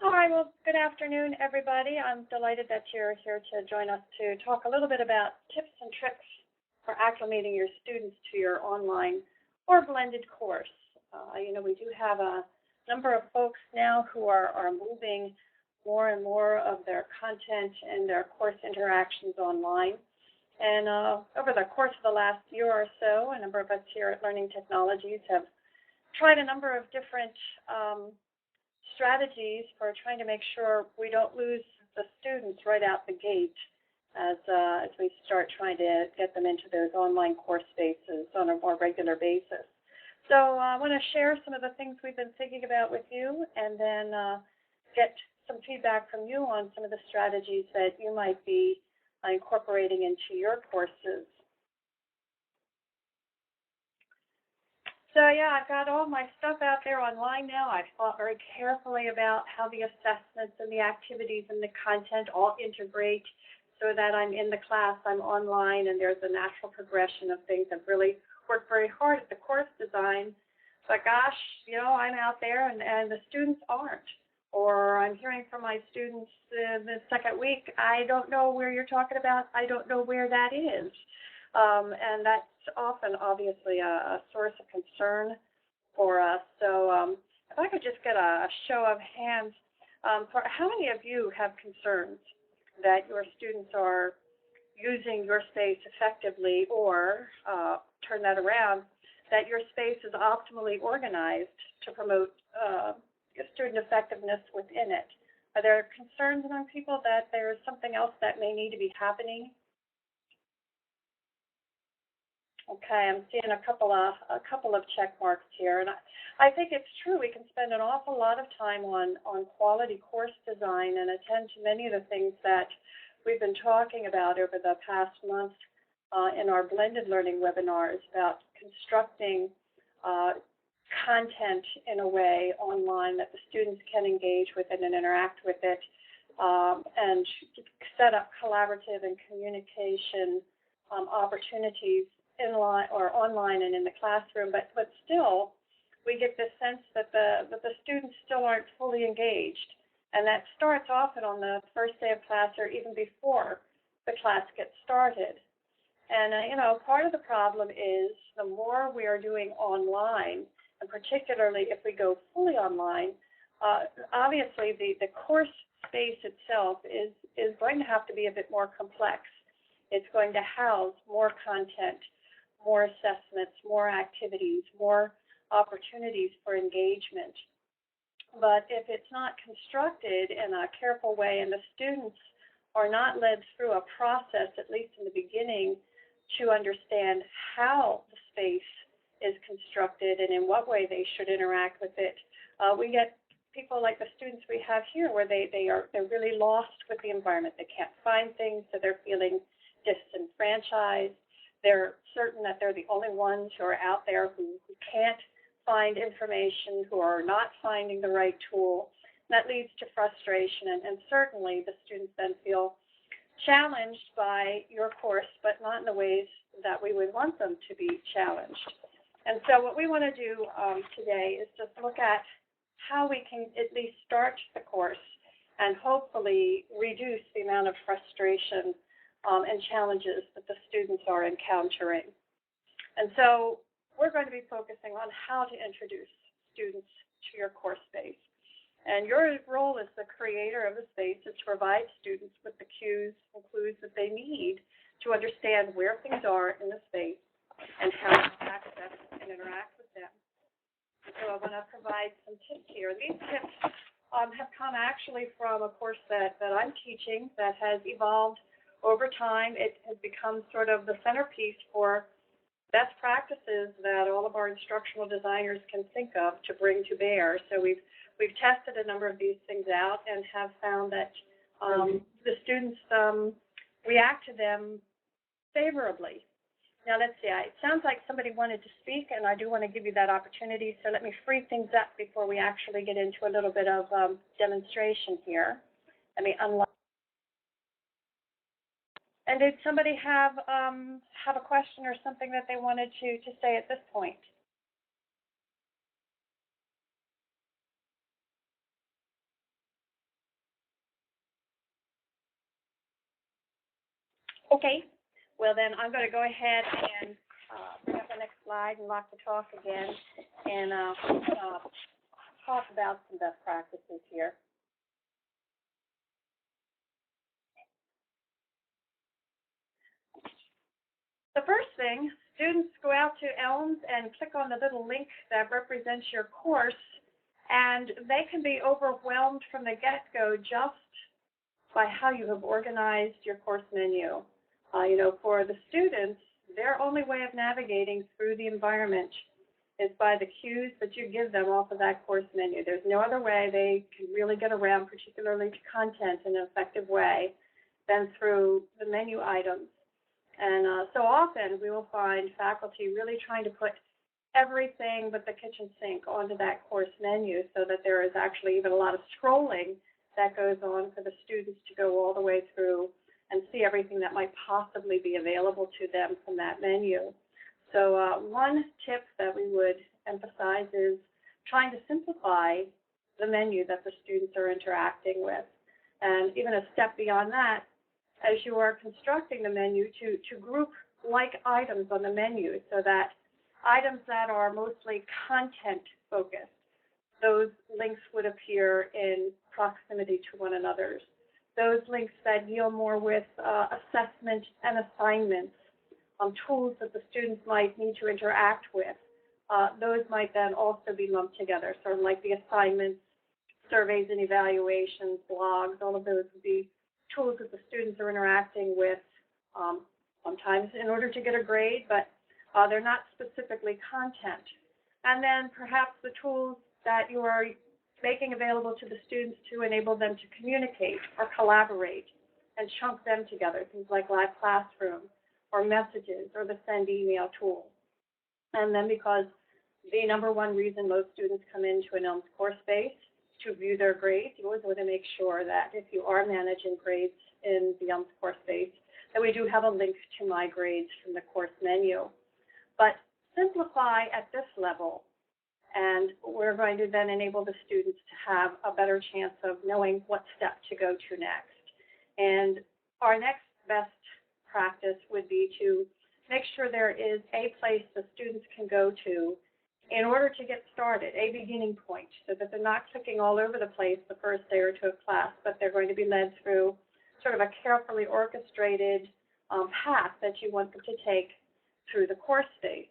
All right, well, good afternoon, everybody. I'm delighted that you're here to join us to talk a little bit about tips and tricks for acclimating your students to your online or blended course. We do have a number of folks now who are moving more and more of their content and their course interactions online. And over the course of the last year or so, a number of us here at Learning Technologies have tried a number of different strategies for trying to make sure we don't lose the students right out the gate as we start trying to get them into those online course spaces on a more regular basis. So I want to share some of the things we've been thinking about with you, and then get some feedback from you on some of the strategies that you might be incorporating into your courses. So yeah, I've got all my stuff out there online now. I've thought very carefully about how the assessments and the activities and the content all integrate so that I'm in the class, I'm online, and there's a natural progression of things. I've really worked very hard at the course design, but gosh, I'm out there and the students aren't. Or I'm hearing from my students the second week, I don't know where you're talking about, I don't know where that is. And that's often, obviously, a source of concern for us. So if I could just get a show of hands, for how many of you have concerns that your students are using your space effectively, or turn that around, that your space is optimally organized to promote student effectiveness within it? Are there concerns among people that there's something else that may need to be happening? Okay, I'm seeing a couple of check marks here, and I think it's true. We can spend an awful lot of time on quality course design and attend to many of the things that we've been talking about over the past month in our blended learning webinars about constructing content in a way online that the students can engage with it and interact with it, and set up collaborative and communication opportunities online and in the classroom, but still we get this sense that the students still aren't fully engaged, and that starts often on the first day of class or even before the class gets started. And part of the problem is the more we are doing online, and particularly if we go fully online, obviously the course space itself is going to have to be a bit more complex. It's going to house more content, more assessments, more activities, more opportunities for engagement. But if it's not constructed in a careful way and the students are not led through a process, at least in the beginning, to understand how the space is constructed and in what way they should interact with it, we get people like the students we have here where they're really lost with the environment. They can't find things, so they're feeling disenfranchised. They're certain that they're the only ones who are out there who can't find information, who are not finding the right tool. And that leads to frustration, and certainly the students then feel challenged by your course, but not in the ways that we would want them to be challenged. And so what we want to do today is just look at how we can at least start the course and hopefully reduce the amount of frustration and challenges that the students are encountering. And so we're going to be focusing on how to introduce students to your course space. And your role as the creator of the space is to provide students with the cues and clues that they need to understand where things are in the space and how to access and interact with them. And so I want to provide some tips here. These tips have come actually from a course that I'm teaching that has evolved over time. It has become sort of the centerpiece for best practices that all of our instructional designers can think of to bring to bear. So we've tested a number of these things out and have found that the students react to them favorably. Now let's see, it sounds like somebody wanted to speak, and I do want to give you that opportunity, so let me free things up before we actually get into a little bit of demonstration here. Let me unlock. And did somebody have a question or something that they wanted to say at this point? Okay, well then I'm going to go ahead and bring up the next slide and lock the talk again and talk about some best practices here. The first thing, students go out to Elms and click on the little link that represents your course, and they can be overwhelmed from the get-go just by how you have organized your course menu. For the students, their only way of navigating through the environment is by the cues that you give them off of that course menu. There's no other way they can really get around, particularly to content, in an effective way than through the menu items. And so often we will find faculty really trying to put everything but the kitchen sink onto that course menu so that there is actually even a lot of scrolling that goes on for the students to go all the way through and see everything that might possibly be available to them from that menu. So one tip that we would emphasize is trying to simplify the menu that the students are interacting with. And even a step beyond that, as you are constructing the menu, to group like items on the menu so that items that are mostly content focused, those links would appear in proximity to one another. Those links that deal more with assessment and assignments, tools that the students might need to interact with, those might then also be lumped together, sort of like the assignments, surveys and evaluations, blogs, all of those would be tools that the students are interacting with sometimes in order to get a grade, but they're not specifically content. And then perhaps the tools that you are making available to the students to enable them to communicate or collaborate and chunk them together, things like Live Classroom or Messages or the Send Email tool. And then because the number one reason most students come into an ELMS course space to view their grades, you always want to make sure that if you are managing grades in the ELMS course space, that we do have a link to My Grades from the course menu. But simplify at this level, and we're going to then enable the students to have a better chance of knowing what step to go to next. And our next best practice would be to make sure there is a place the students can go to in order to get started, a beginning point, so that they're not clicking all over the place the first day or two of class, but they're going to be led through sort of a carefully orchestrated path that you want them to take through the course space.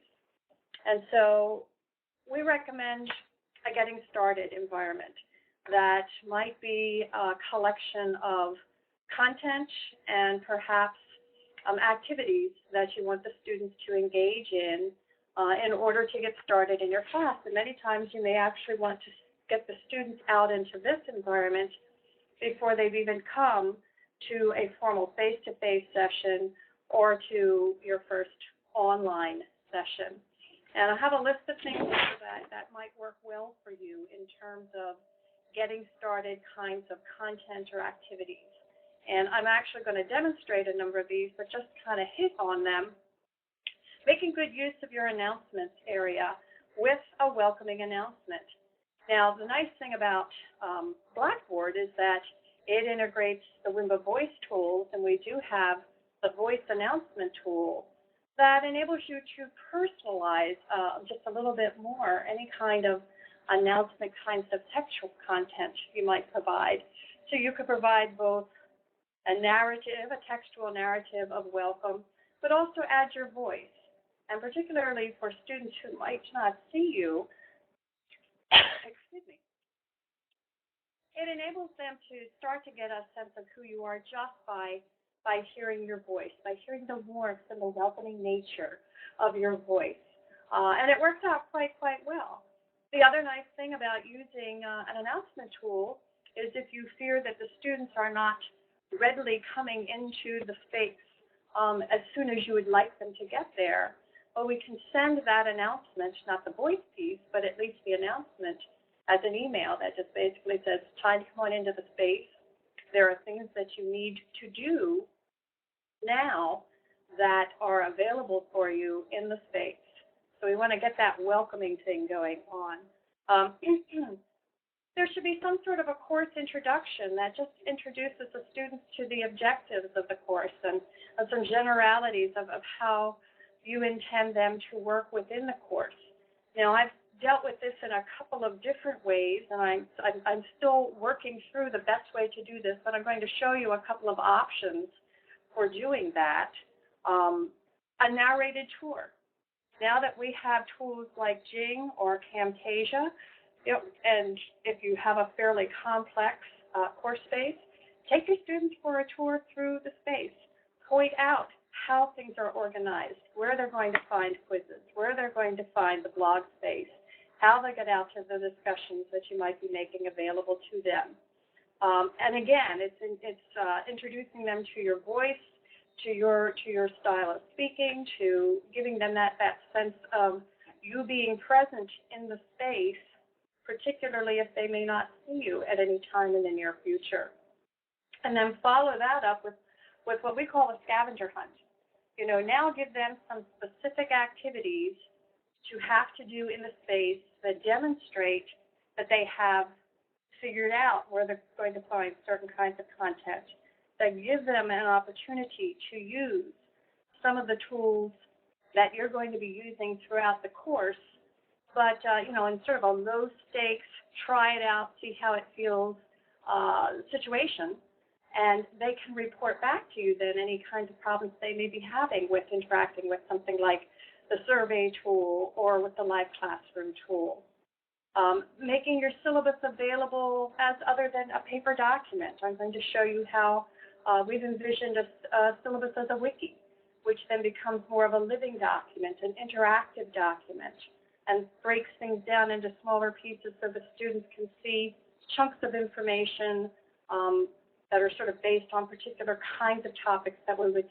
And so we recommend a getting started environment that might be a collection of content and perhaps activities that you want the students to engage in order to get started in your class. And many times you may actually want to get the students out into this environment before they've even come to a formal face-to-face session or to your first online session. And I have a list of things that might work well for you in terms of getting started kinds of content or activities. And I'm actually going to demonstrate a number of these, but just kind of hit on them. Making good use of your announcements area with a welcoming announcement. Now, the nice thing about Blackboard is that it integrates the Wimba voice tools, and we do have the voice announcement tool that enables you to personalize just a little bit more any kind of announcement kinds of textual content you might provide. So you could provide both a narrative, a textual narrative of welcome, but also add your voice. And particularly for students who might not see you, excuse me, it enables them to start to get a sense of who you are just by hearing your voice, by hearing the warmth and the welcoming nature of your voice. And it works out quite well. The other nice thing about using an announcement tool is if you fear that the students are not readily coming into the space as soon as you would like them to get there, well, we can send that announcement, not the voice piece, but at least the announcement as an email that just basically says, time to come on into the space. There are things that you need to do now that are available for you in the space. So we want to get that welcoming thing going on. there should be some sort of a course introduction that just introduces the students to the objectives of the course and some generalities of how you intend them to work within the course. Now, I've dealt with this in a couple of different ways, and I'm still working through the best way to do this, but I'm going to show you a couple of options for doing that. A narrated tour. Now that we have tools like Jing or Camtasia, and if you have a fairly complex course space, take your students for a tour through the space. Point out how things are organized, where they're going to find quizzes, where they're going to find the blog space, how they get out to the discussions that you might be making available to them. And again, it's introducing them to your voice, to your style of speaking, to giving them that sense of you being present in the space, particularly if they may not see you at any time in the near future. And then follow that up with what we call a scavenger hunt. Now give them some specific activities to have to do in the space that demonstrate that they have figured out where they're going to find certain kinds of content, that give them an opportunity to use some of the tools that you're going to be using throughout the course, but, in sort of a low stakes, try it out, see how it feels situation, and they can report back to you then any kinds of problems they may be having with interacting with something like the survey tool or with the live classroom tool. Making your syllabus available as other than a paper document. I'm going to show you how we've envisioned a syllabus as a wiki, which then becomes more of a living document, an interactive document, and breaks things down into smaller pieces so the students can see chunks of information that are sort of based on particular kinds of topics that we would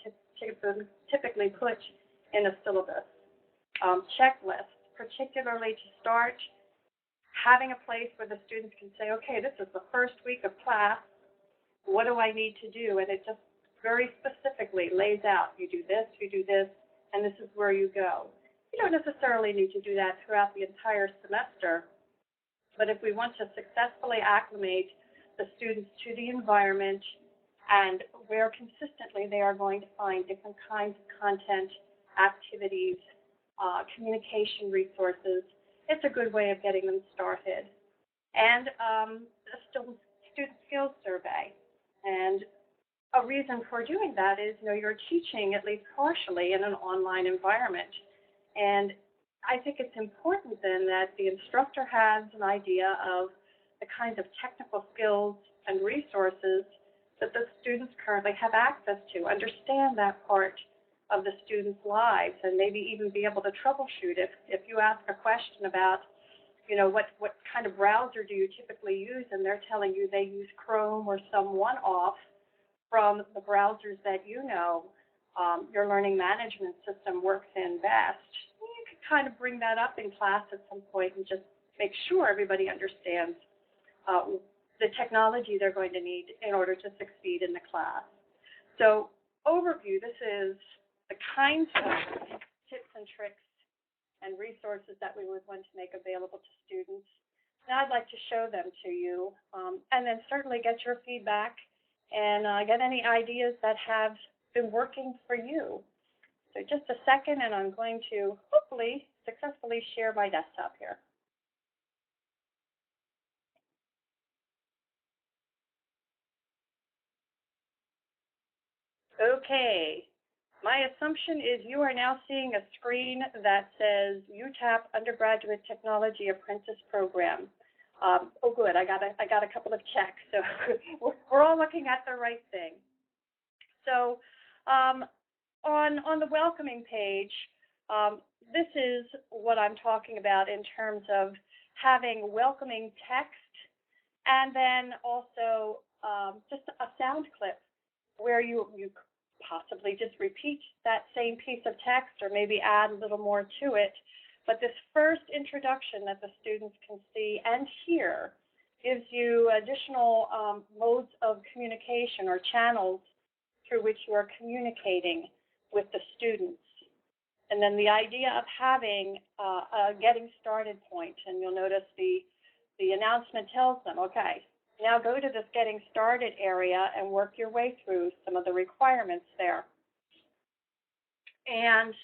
typically put in a syllabus. Checklists, particularly to start, having a place where the students can say, okay, this is the first week of class, what do I need to do? And it just very specifically lays out, you do this, and this is where you go. You don't necessarily need to do that throughout the entire semester, but if we want to successfully acclimate the students to the environment and where consistently they are going to find different kinds of content, activities, communication resources, it's a good way of getting them started. And a student skills survey. And a reason for doing that is, you're teaching at least partially in an online environment. And I think it's important then that the instructor has an idea of the kinds of technical skills and resources that the students currently have access to, understand that part of the students' lives, and maybe even be able to troubleshoot if you ask a question about, what kind of browser do you typically use, and they're telling you they use Chrome or some one-off from the browsers that your learning management system works in best. You could kind of bring that up in class at some point and just make sure everybody understands the technology they're going to need in order to succeed in the class. So overview, this is the kinds of tips and tricks and resources that we would want to make available to students. Now I'd like to show them to you, and then certainly get your feedback and get any ideas that have been working for you. So just a second, and I'm going to hopefully successfully share my desktop here. Okay, my assumption is you are now seeing a screen that says UTAP Undergraduate Technology Apprentice Program. Oh, good, I got a couple of checks, so we're all looking at the right thing. So on the welcoming page, this is what I'm talking about in terms of having welcoming text, and then also just a sound clip where you possibly just repeat that same piece of text or maybe add a little more to it. But this first introduction that the students can see and hear gives you additional modes of communication or channels through which you are communicating with the students. And then the idea of having a getting started point, and you'll notice the the announcement tells them, okay, now go to this getting started area and work your way through some of the requirements there. And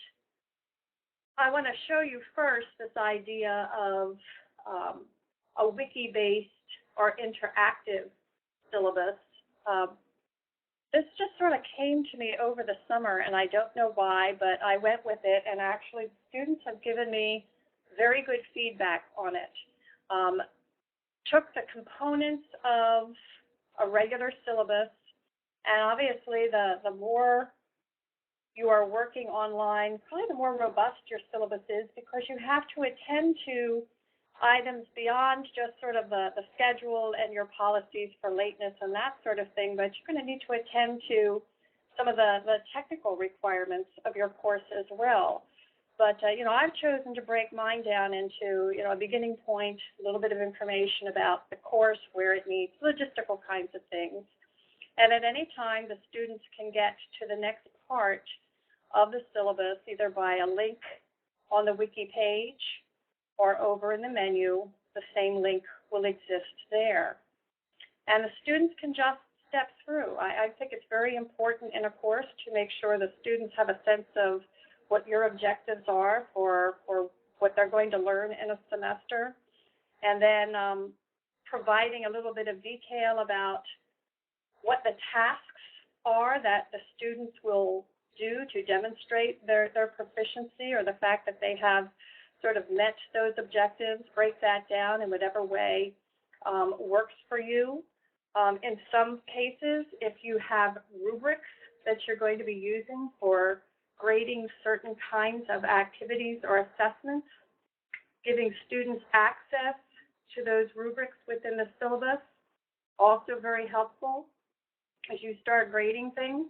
I want to show you first this idea of a wiki-based or interactive syllabus. This just sort of came to me over the summer, and I don't know why, but I went with it, and actually students have given me very good feedback on it. Took the components of a regular syllabus, and obviously the more you are working online, probably the more robust your syllabus is, because you have to attend to items beyond just sort of the schedule and your policies for lateness and that sort of thing, but you're going to need to attend to some of the technical requirements of your course as well. But, I've chosen to break mine down into, a beginning point, a little bit of information about the course, where it needs, logistical kinds of things. And at any time, the students can get to the next part of the syllabus, either by a link on the wiki page or over in the menu. The same link will exist there. And the students can just step through. I think it's very important in a course to make sure the students have a sense of what your objectives are for what they're going to learn in a semester, and then providing a little bit of detail about what the tasks are that the students will do to demonstrate their proficiency, or the fact that they have sort of met those objectives. Break that down in whatever way works for you. In some cases, if you have rubrics that you're going to be using for grading certain kinds of activities or assessments, giving students access to those rubrics within the syllabus, also very helpful. As you start grading things,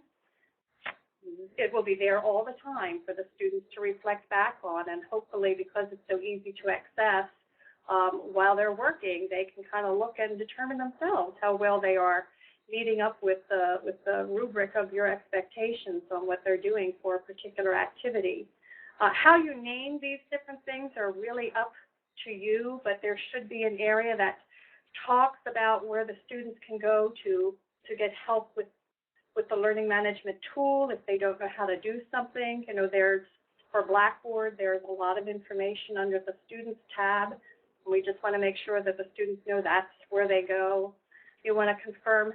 it will be there all the time for the students to reflect back on, and hopefully, because it's so easy to access, while they're working, they can kind of look and determine themselves how well they are meeting up with the rubric of your expectations on what they're doing for a particular activity. How you name these different things are really up to you, but there should be an area that talks about where the students can go to get help with the learning management tool if they don't know how to do something. There's, for Blackboard, there's a lot of information under the Students tab. And we just want to make sure that the students know that's where they go. You want to confirm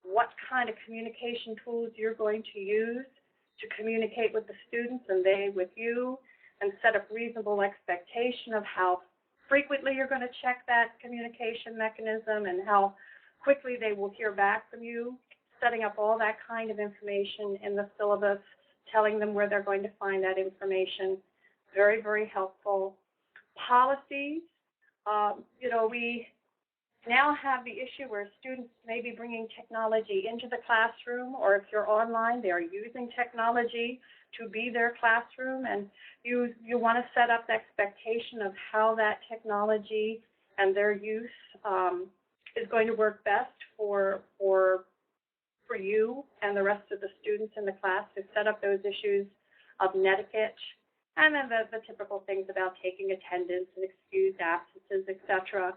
what kind of communication tools you're going to use to communicate with the students and they with you, and set up reasonable expectation of how frequently you're going to check that communication mechanism and how quickly they will hear back from you. Setting up all that kind of information in the syllabus, telling them where they're going to find that information, very, very helpful. Policies, we now have the issue where students may be bringing technology into the classroom, or if you're online, they are using technology to be their classroom, and you want to set up the expectation of how that technology and their use is going to work best for you and the rest of the students in the class, to set up those issues of netiquette, and then the typical things about taking attendance and excused absences, etc.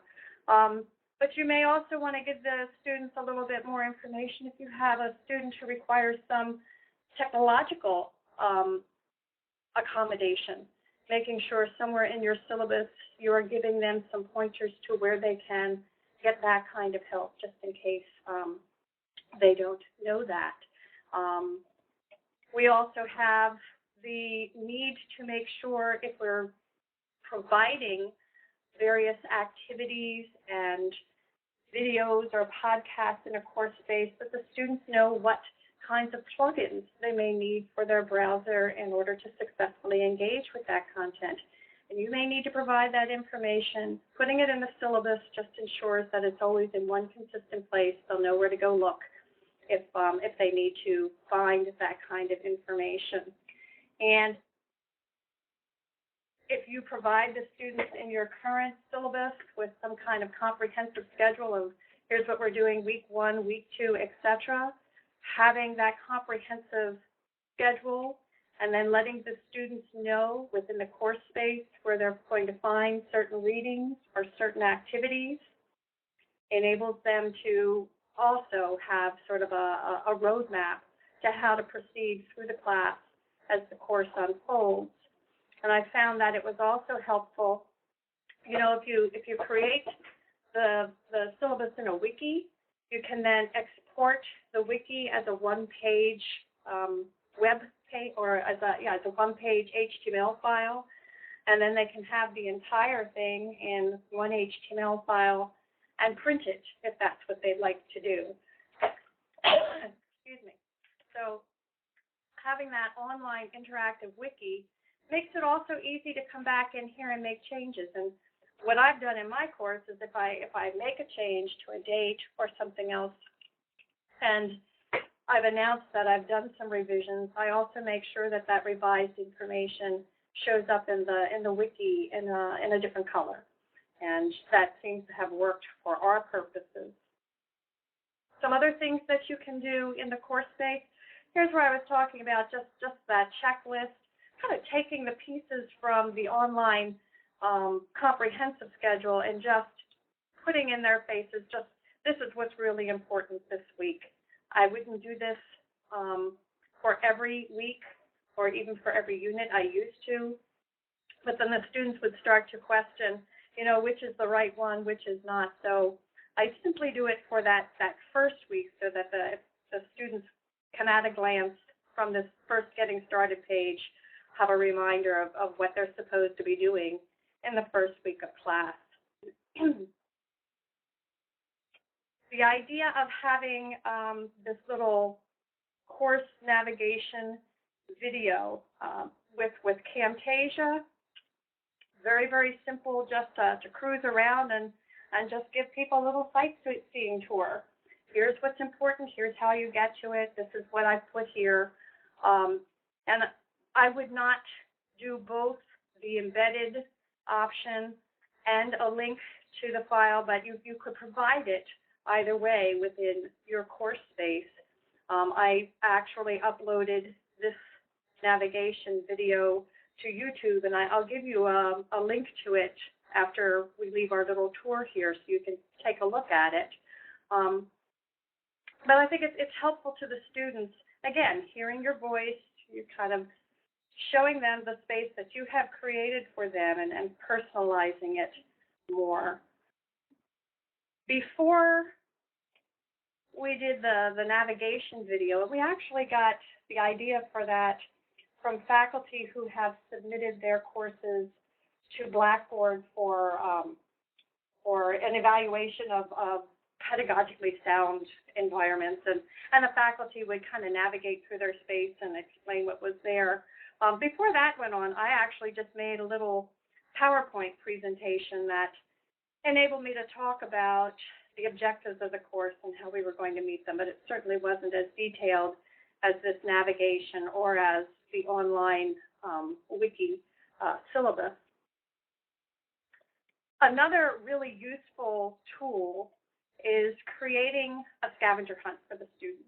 But you may also want to give the students a little bit more information if you have a student who requires some technological accommodation, making sure somewhere in your syllabus you are giving them some pointers to where they can get that kind of help, just in case they don't know that. We also have the need to make sure, if we're providing various activities and videos or podcasts in a course space, that the students know what kinds of plugins they may need for their browser in order to successfully engage with that content. And you may need to provide that information. Putting it in the syllabus just ensures that it's always in one consistent place. They'll know where to go look if they need to find that kind of information. And if you provide the students in your current syllabus with some kind of comprehensive schedule of here's what we're doing week 1, week 2, etc., having that comprehensive schedule and then letting the students know within the course space where they're going to find certain readings or certain activities enables them to also have sort of a roadmap to how to proceed through the class as the course unfolds. And I found that it was also helpful, you know, if you create the syllabus in a wiki, you can then export the wiki as a one-page web page, or as a one-page HTML file, and then they can have the entire thing in one HTML file and print it if that's what they'd like to do. Excuse me. So having that online interactive wiki makes it also easy to come back in here and make changes. And what I've done in my course is if I make a change to a date or something else, and I've announced that I've done some revisions, I also make sure that that revised information shows up in the wiki in a different color. And that seems to have worked for our purposes. Some other things that you can do in the course space, here's where I was talking about just that checklist, kind of taking the pieces from the online comprehensive schedule and just putting in their faces, just this is what's really important this week. I wouldn't do this for every week or even for every unit. I used to, but then the students would start to question, you know, which is the right one, which is not. So I simply do it for that first week so that the students can at a glance from this first getting started page have a reminder of what they're supposed to be doing in the first week of class. The idea of having this little course navigation video with Camtasia, very, very simple, just to cruise around and just give people a little sightseeing tour. Here's what's important, here's how you get to it, this is what I've put here. And I would not do both the embedded option and a link to the file, but you could provide it either way within your course space. I actually uploaded this navigation video to YouTube, and I'll give you a link to it after we leave our little tour here so you can take a look at it. But I think it's helpful to the students, again, hearing your voice, you kind of showing them the space that you have created for them and personalizing it more. Before we did the navigation video, we actually got the idea for that from faculty who have submitted their courses to Blackboard for an evaluation of pedagogically sound environments, and the faculty would kind of navigate through their space and explain what was there. Before that went on, I actually just made a little PowerPoint presentation that enabled me to talk about the objectives of the course and how we were going to meet them, but it certainly wasn't as detailed as this navigation or as the online wiki syllabus. Another really useful tool is creating a scavenger hunt for the students.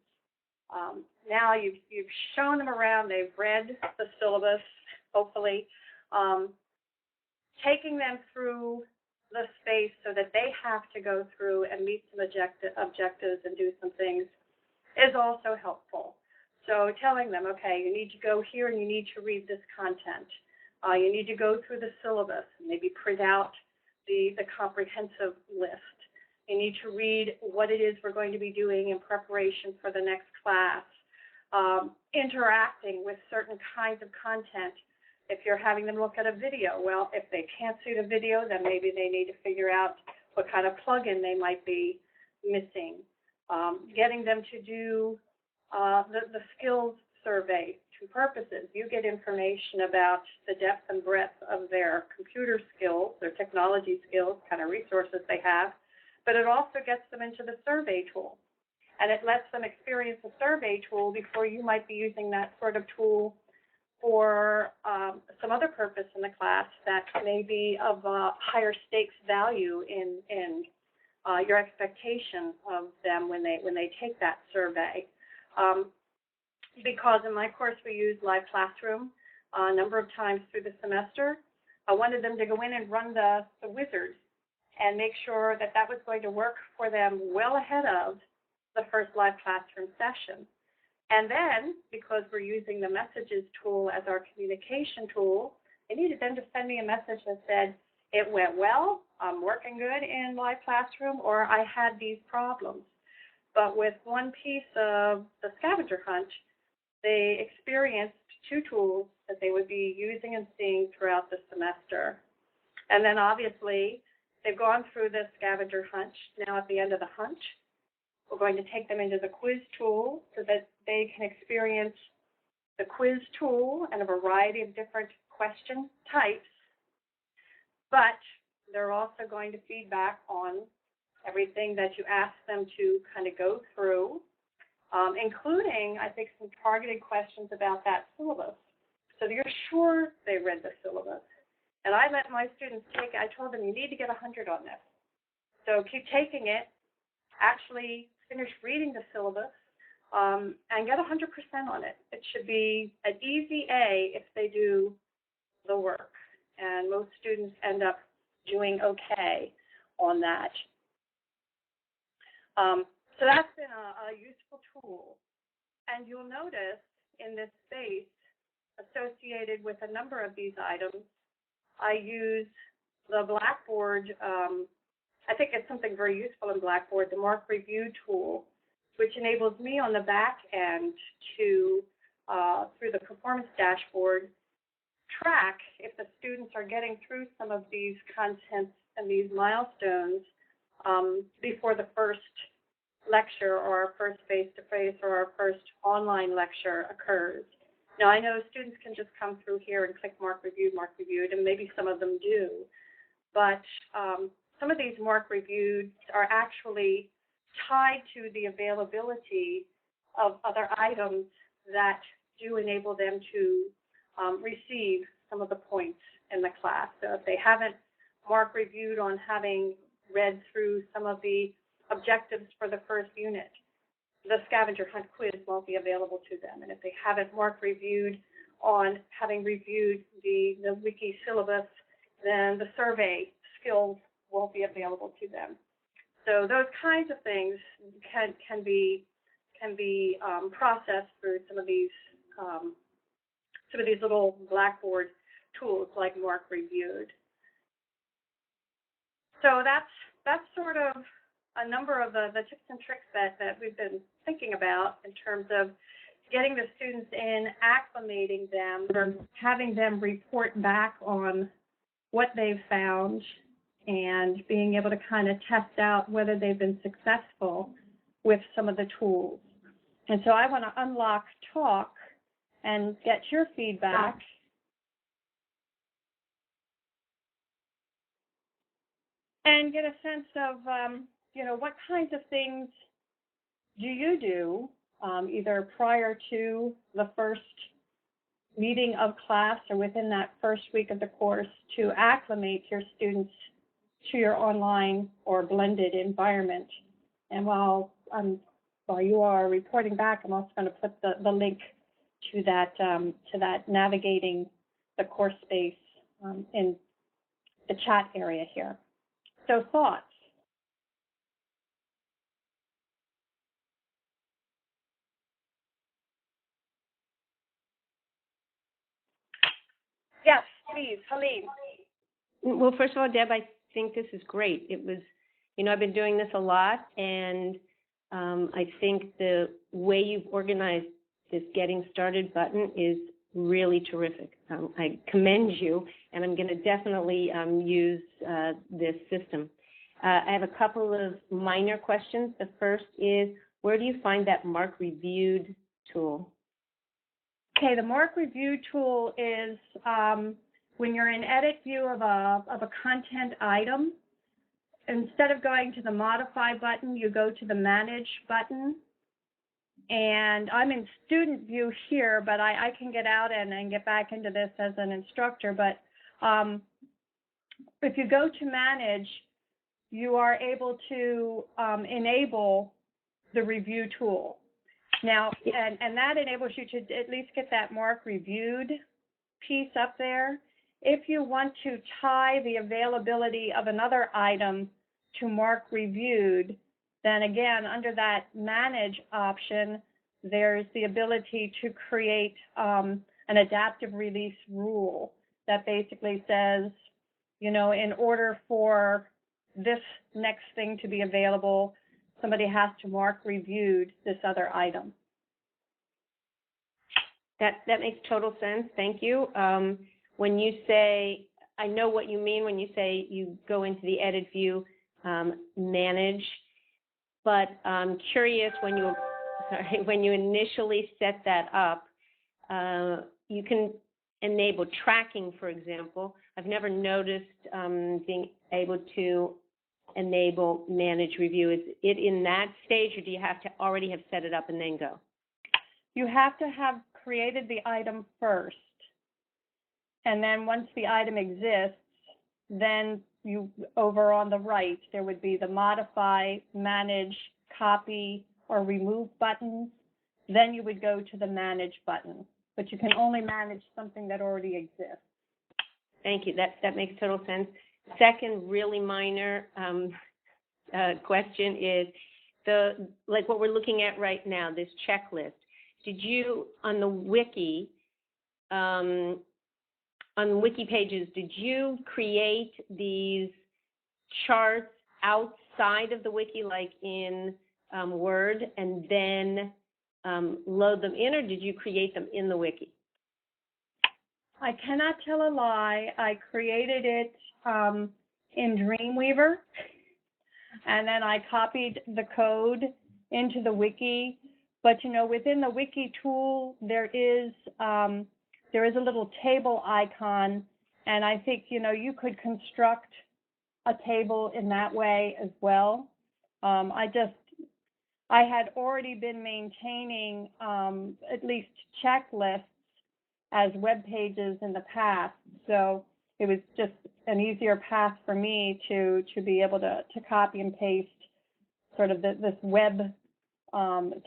Now you've shown them around, they've read the syllabus, hopefully, taking them through the space so that they have to go through and meet some objectives and do some things is also helpful. So telling them, okay, you need to go here and you need to read this content. You need to go through the syllabus and maybe print out the comprehensive list. You need to read what it is we're going to be doing in preparation for the next class. Interacting with certain kinds of content. If you're having them look at a video, well, if they can't see the video, then maybe they need to figure out what kind of plug-in they might be missing. Getting them to do the skills survey. Two purposes. You get information about the depth and breadth of their computer skills, their technology skills, kind of resources they have, but it also gets them into the survey tool. And it lets them experience the survey tool before you might be using that sort of tool for some other purpose in the class that may be of higher stakes value in your expectation of them when they take that survey. because in my course we use live classroom a number of times through the semester. I wanted them to go in and run the wizard and make sure that that was going to work for them well ahead of the first live classroom session. And then, because we're using the messages tool as our communication tool, I needed them to send me a message that said, it went well, I'm working good in live classroom, or I had these problems. But with one piece of the scavenger hunt, they experienced two tools that they would be using and seeing throughout the semester. And then obviously, they've gone through the scavenger hunt. Now at the end of the hunt, we're going to take them into the quiz tool so that they can experience the quiz tool and a variety of different question types. But they're also going to feedback on everything that you ask them to kind of go through, including, I think, some targeted questions about that syllabus. So you're sure they read the syllabus. And I let my students take it. I told them, you need to get 100 on this. So keep taking it, actually finish reading the syllabus, and get 100% on it. It should be an easy A if they do the work. And most students end up doing okay on that. So that's been a useful tool. And you'll notice in this space associated with a number of these items, I use the Blackboard, I think it's something very useful in Blackboard, the Mark Review tool, which enables me on the back end to, through the performance dashboard, track if the students are getting through some of these contents and these milestones before the first lecture or our first face-to-face or our first online lecture occurs. Now, I know students can just come through here and click Mark Reviewed, and maybe some of them do, but some of these Mark Reviewed are actually tied to the availability of other items that do enable them to receive some of the points in the class. So if they haven't Mark Reviewed on having read through some of the objectives for the first unit, the scavenger hunt quiz won't be available to them. And if they haven't Mark Reviewed on having reviewed the wiki syllabus, then the survey skills won't be available to them. So those kinds of things can be processed through some of these little Blackboard tools like Mark Reviewed. So that's sort of a number of the tips and tricks that we've been thinking about in terms of getting the students in, acclimating them, having them report back on what they've found, and being able to kind of test out whether they've been successful with some of the tools. And so I want to unlock talk and get your feedback. And get a sense of, what kinds of things do you do either prior to the first meeting of class or within that first week of the course to acclimate your students to your online or blended environment. And while you are reporting back, I'm also going to put the link to that navigating the course space in the chat area here. So thoughts? Yes, please, Helene. Well, first of all, Deb, I think this is great. It was, I've been doing this a lot, and I think the way you've organized this Getting Started button is really terrific. I commend you, and I'm going to definitely use this system. I have a couple of minor questions. The first is, where do you find that Mark Reviewed tool? Okay, the Mark Review tool is when you're in edit view of a content item, instead of going to the modify button, you go to the manage button. And I'm in student view here, but I can get out and get back into this as an instructor. But if you go to manage, you are able to enable the review tool. Now, and that enables you to at least get that mark reviewed piece up there. If you want to tie the availability of another item to mark reviewed, then again, under that manage option, there's the ability to create an adaptive release rule that basically says, you know, in order for this next thing to be available, somebody has to mark reviewed this other item. That makes total sense. Thank you. When you say, I know what you mean when you say you go into the edit view, manage, but I'm curious when you initially set that up, you can enable tracking, for example. I've never noticed being able to enable manage review. Is it in that stage, or do you have to already have set it up and then go? You have to have created the item first. And then once the item exists, then you, over on the right, there would be the modify, manage, copy, or remove buttons. Then you would go to the manage button. But you can only manage something that already exists. Thank you. That makes total sense. Second, really minor question is like what we're looking at right now, this checklist. Did you, on the wiki, on wiki pages, did you create these charts outside of the wiki, like in Word, and then load them in, or did you create them in the wiki? I cannot tell a lie. I created it in Dreamweaver, and then I copied the code into the wiki. But, you know, within the wiki tool, there is a little table icon, and I think, you know, you could construct a table in that way as well. I had already been maintaining at least checklists as web pages in the past, so it was just an easier path for me to be able to copy and paste sort of this web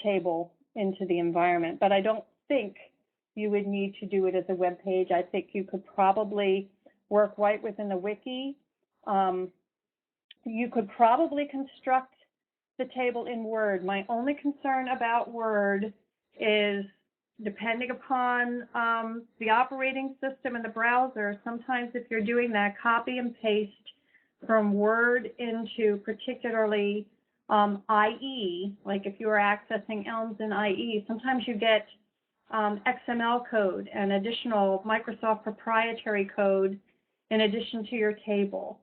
table into the environment. But I don't think you would need to do it as a web page. I think you could probably work right within the wiki. You could probably construct the table in Word. My only concern about Word is, depending upon the operating system and the browser, sometimes if you're doing that copy and paste from Word into particularly IE, like if you are accessing ELMS in IE, sometimes you get XML code and additional Microsoft proprietary code in addition to your table.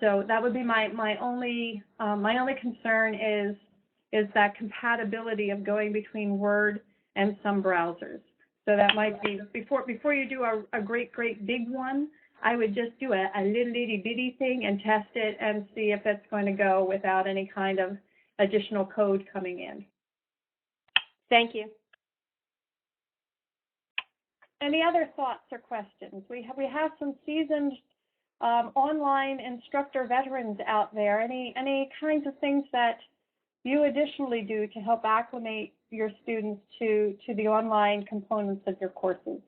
So that would be my only concern is that compatibility of going between Word and some browsers. So that might be, before you do a great big one, I would just do a little itty bitty thing and test it and see if it's going to go without any kind of additional code coming in. Thank you. Any other thoughts or questions? We have some seasoned online instructor veterans out there. Any kinds of things that you additionally do to help acclimate your students to the online components of your courses?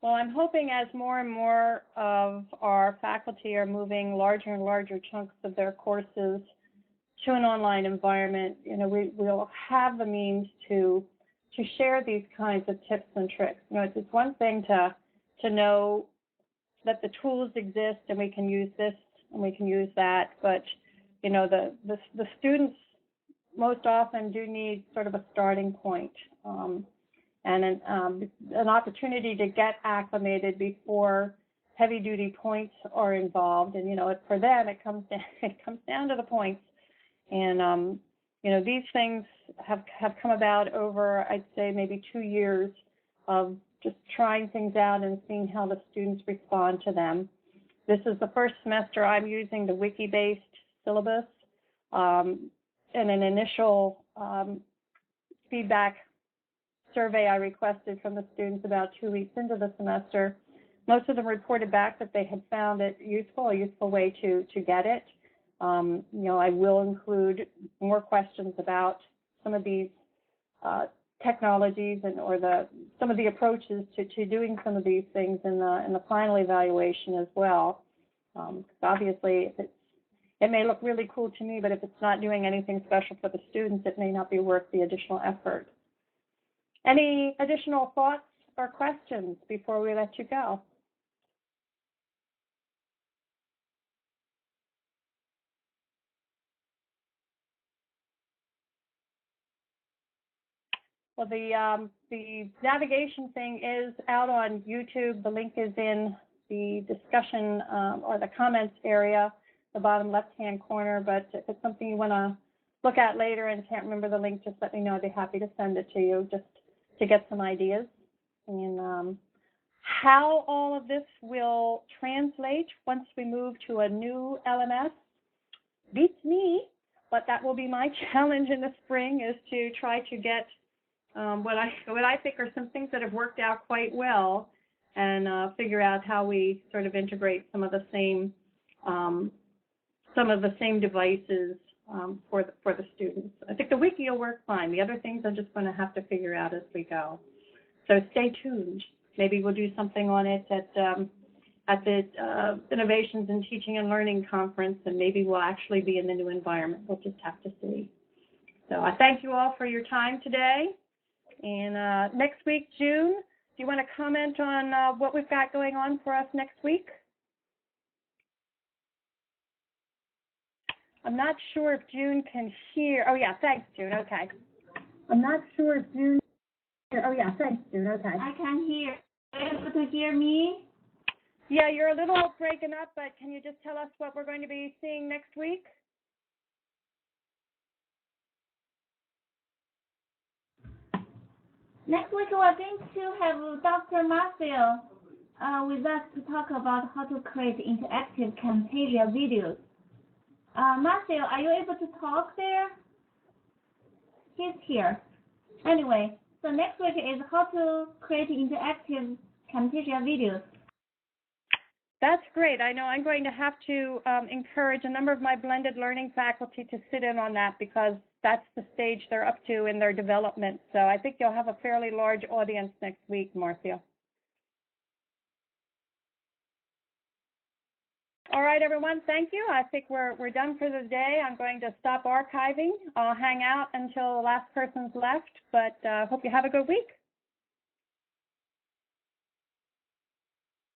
Well, I'm hoping as more and more of our faculty are moving larger and larger chunks of their courses to an online environment, you know, we'll have the means to share these kinds of tips and tricks. You know, it's one thing to know that the tools exist and we can use this and we can use that, but you know, the students most often do need sort of a starting point and an opportunity to get acclimated before heavy duty points are involved. And you know, for them it comes down to the points. And you know, these things have come about over, I'd say, maybe 2 years of just trying things out and seeing how the students respond to them. This is the first semester I'm using the wiki-based syllabus. In an initial feedback survey I requested from the students about 2 weeks into the semester, Most of them reported back that they had found it useful, a useful way to get it. I will include more questions about some of these technologies or some of the approaches to doing some of these things in the final evaluation as well. Obviously, it may look really cool to me, but if it's not doing anything special for the students, it may not be worth the additional effort. Any additional thoughts or questions before we let you go? Well, the navigation thing is out on YouTube. The link is in the discussion or the comments area, the bottom left-hand corner. But if it's something you want to look at later and can't remember the link, just let me know. I'd be happy to send it to you just to get some ideas. And how all of this will translate once we move to a new LMS beats me, but that will be my challenge in the spring, is to try to get what I think are some things that have worked out quite well, and figure out how we sort of integrate some of the same devices for the students. I think the wiki will work fine. The other things I'm just going to have to figure out as we go. So stay tuned. Maybe we'll do something on it at the Innovations in Teaching and Learning Conference, and maybe we'll actually be in the new environment. We'll just have to see. So I thank you all for your time today. And next week, June, do you want to comment on what we've got going on for us next week? I'm not sure if June can hear. Oh, yeah, thanks, June. Okay. I'm not sure if June. Oh, yeah, thanks, June. Okay. I can hear. Are you able to hear me? Yeah, you're a little breaking up, but can you just tell us what we're going to be seeing next week? Next week we're going to have Dr. Marcel with us to talk about how to create interactive Camtasia videos. Marcel, are you able to talk there? He's here. Anyway, so next week is how to create interactive Camtasia videos. That's great. I know I'm going to have to encourage a number of my blended learning faculty to sit in on that, because that's the stage they're up to in their development. So I think you'll have a fairly large audience next week, Marcia. All right, everyone, thank you. I think we're done for the day. I'm going to stop archiving. I'll hang out until the last person's left, but hope you have a good week.